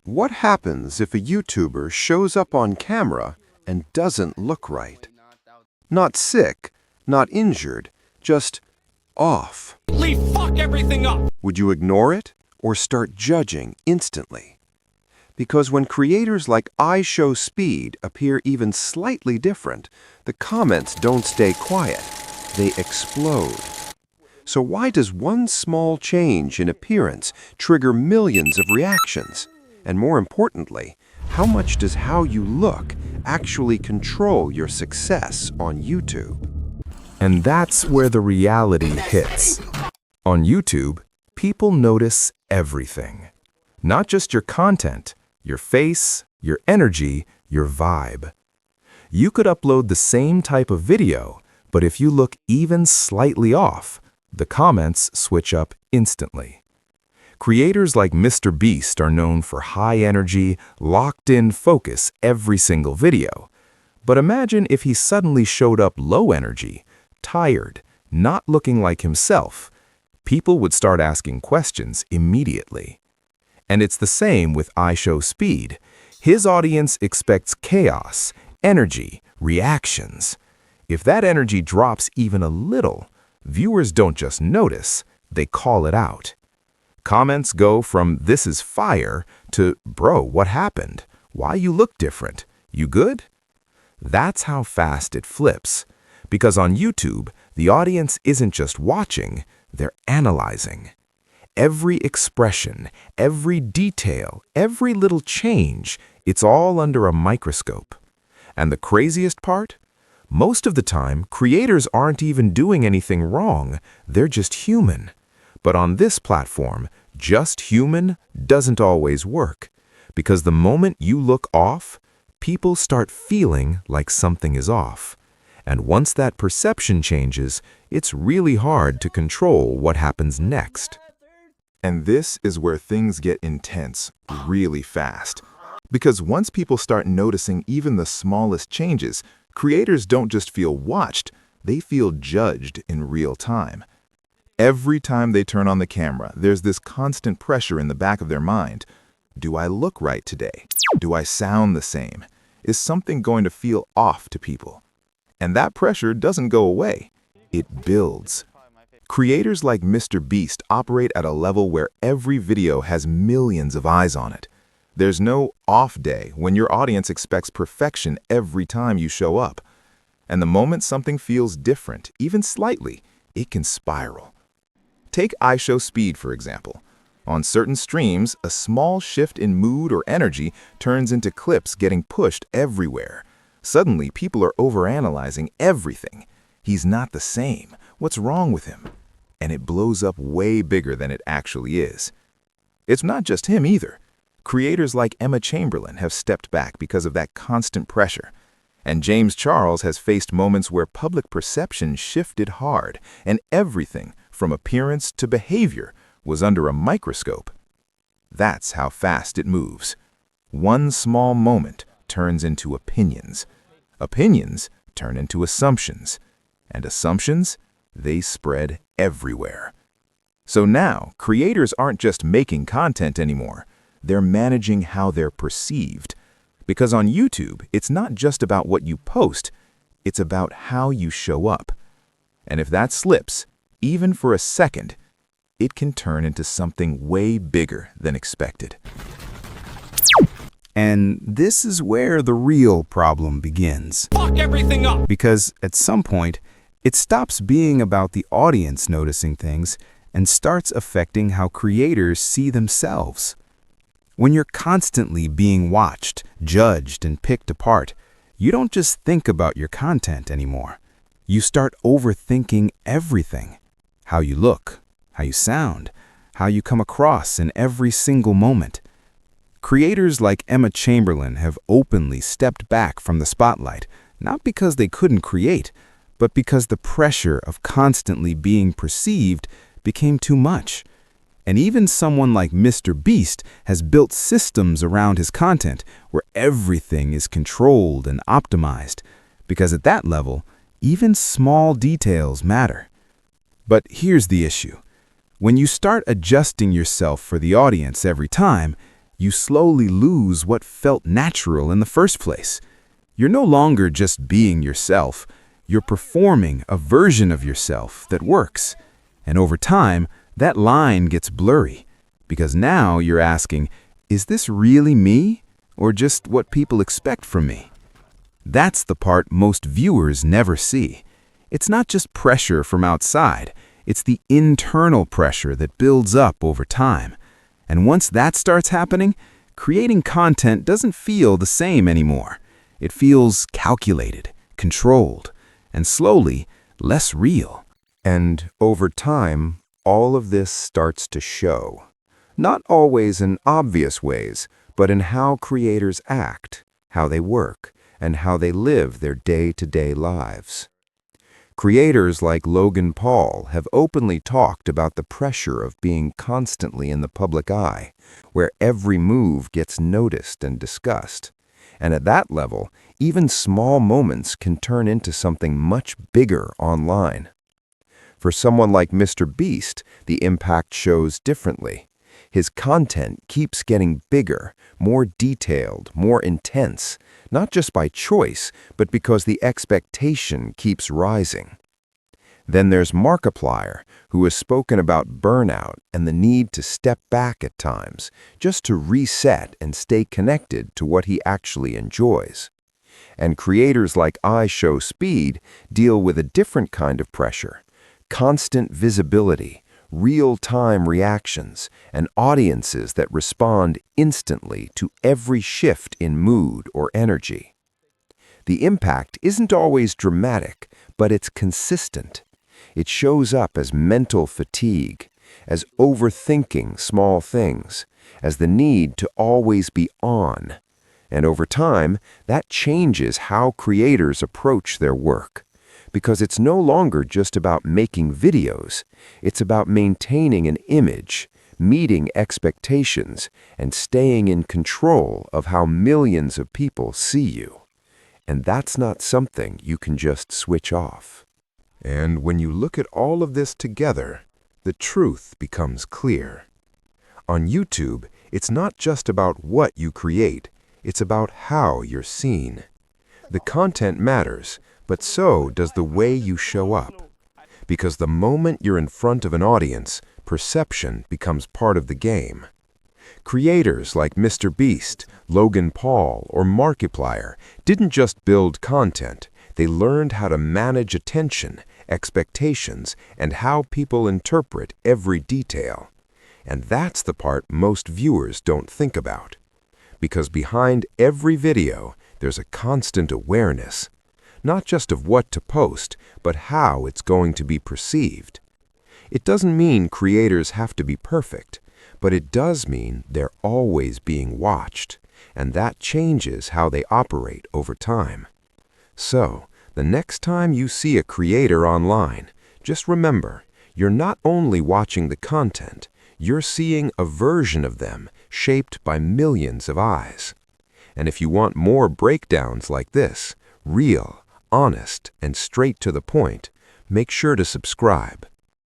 What happens if a YouTuber shows up on camera and doesn't look right? Not sick, not injured, just off. Fuck everything up! Would you ignore it or start judging instantly? Because when creators like IShowSpeed appear even slightly different, the comments don't stay quiet. They explode. So why does one small change in appearance trigger millions of reactions? And more importantly, how much does how you look actually control your success on YouTube? And that's where the reality hits. On YouTube, people notice everything. Not just your content, your face, your energy, your vibe. You could upload the same type of video, but if you look even slightly off, the comments switch up instantly. Creators like MrBeast are known for high energy, locked-in focus every single video. But imagine if he suddenly showed up low energy, tired, not looking like himself. People would start asking questions immediately. And it's the same with IShowSpeed. His audience expects chaos, energy, reactions. If that energy drops even a little, viewers don't just notice, they call it out. Comments go from "this is fire" to "bro, what happened? Why you look different? You good?" That's how fast it flips. Because on YouTube, the audience isn't just watching, they're analyzing. Every expression, every detail, every little change, it's all under a microscope. And the craziest part? Most of the time, creators aren't even doing anything wrong, they're just human. But on this platform, just human doesn't always work. Because the moment you look off, people start feeling like something is off. And once that perception changes, it's really hard to control what happens next. And this is where things get intense really fast. Because once people start noticing even the smallest changes, creators don't just feel watched, they feel judged in real time. Every time they turn on the camera, there's this constant pressure in the back of their mind. Do I look right today? Do I sound the same? Is something going to feel off to people? And that pressure doesn't go away. It builds. Creators like MrBeast operate at a level where every video has millions of eyes on it. There's no off day when your audience expects perfection every time you show up. And the moment something feels different, even slightly, it can spiral. Take IShowSpeed, for example. On certain streams, a small shift in mood or energy turns into clips getting pushed everywhere. Suddenly, people are overanalyzing everything. He's not the same. What's wrong with him? And it blows up way bigger than it actually is. It's not just him either. Creators like Emma Chamberlain have stepped back because of that constant pressure. And James Charles has faced moments where public perception shifted hard, and everything, from appearance to behavior, was under a microscope. That's how fast it moves. One small moment turns into opinions. Opinions turn into assumptions. And assumptions, they spread everywhere. So now, creators aren't just making content anymore. They're managing how they're perceived. Because on YouTube, it's not just about what you post, it's about how you show up. And if that slips, even for a second, it can turn into something way bigger than expected. And this is where the real problem begins. Fuck everything up! Because at some point, it stops being about the audience noticing things and starts affecting how creators see themselves. When you're constantly being watched, judged, and picked apart, you don't just think about your content anymore. You start overthinking everything. How you look, how you sound, how you come across in every single moment. Creators like Emma Chamberlain have openly stepped back from the spotlight, not because they couldn't create, but because the pressure of constantly being perceived became too much. And even someone like MrBeast has built systems around his content where everything is controlled and optimized, because at that level, even small details matter. But here's the issue. When you start adjusting yourself for the audience every time, you slowly lose what felt natural in the first place. You're no longer just being yourself, you're performing a version of yourself that works. And over time, that line gets blurry, because now you're asking, is this really me, or just what people expect from me? That's the part most viewers never see. It's not just pressure from outside, it's the internal pressure that builds up over time. And once that starts happening, creating content doesn't feel the same anymore. It feels calculated, controlled, and slowly less real. And over time, all of this starts to show. Not always in obvious ways, but in how creators act, how they work, and how they live their day-to-day lives. Creators like Logan Paul have openly talked about the pressure of being constantly in the public eye, where every move gets noticed and discussed. And at that level, even small moments can turn into something much bigger online. For someone like MrBeast, the impact shows differently. His content keeps getting bigger, more detailed, more intense, not just by choice, but because the expectation keeps rising. Then there's Markiplier, who has spoken about burnout and the need to step back at times, just to reset and stay connected to what he actually enjoys. And creators like IShowSpeed deal with a different kind of pressure: constant visibility, real-time reactions, and audiences that respond instantly to every shift in mood or energy. The impact isn't always dramatic, but it's consistent. It shows up as mental fatigue, as overthinking small things, as the need to always be on. And over time, that changes how creators approach their work. Because it's no longer just about making videos, it's about maintaining an image, meeting expectations, and staying in control of how millions of people see you. And that's not something you can just switch off. And when you look at all of this together, the truth becomes clear. On YouTube, it's not just about what you create, it's about how you're seen. The content matters, but so does the way you show up. Because the moment you're in front of an audience, perception becomes part of the game. Creators like MrBeast, Logan Paul, or Markiplier didn't just build content, they learned how to manage attention, expectations, and how people interpret every detail. And that's the part most viewers don't think about. Because behind every video, there's a constant awareness, not just of what to post, but how it's going to be perceived. It doesn't mean creators have to be perfect, but it does mean they're always being watched, and that changes how they operate over time. So, the next time you see a creator online, just remember, you're not only watching the content, you're seeing a version of them shaped by millions of eyes. And if you want more breakdowns like this, real, honest, and straight to the point, make sure to subscribe.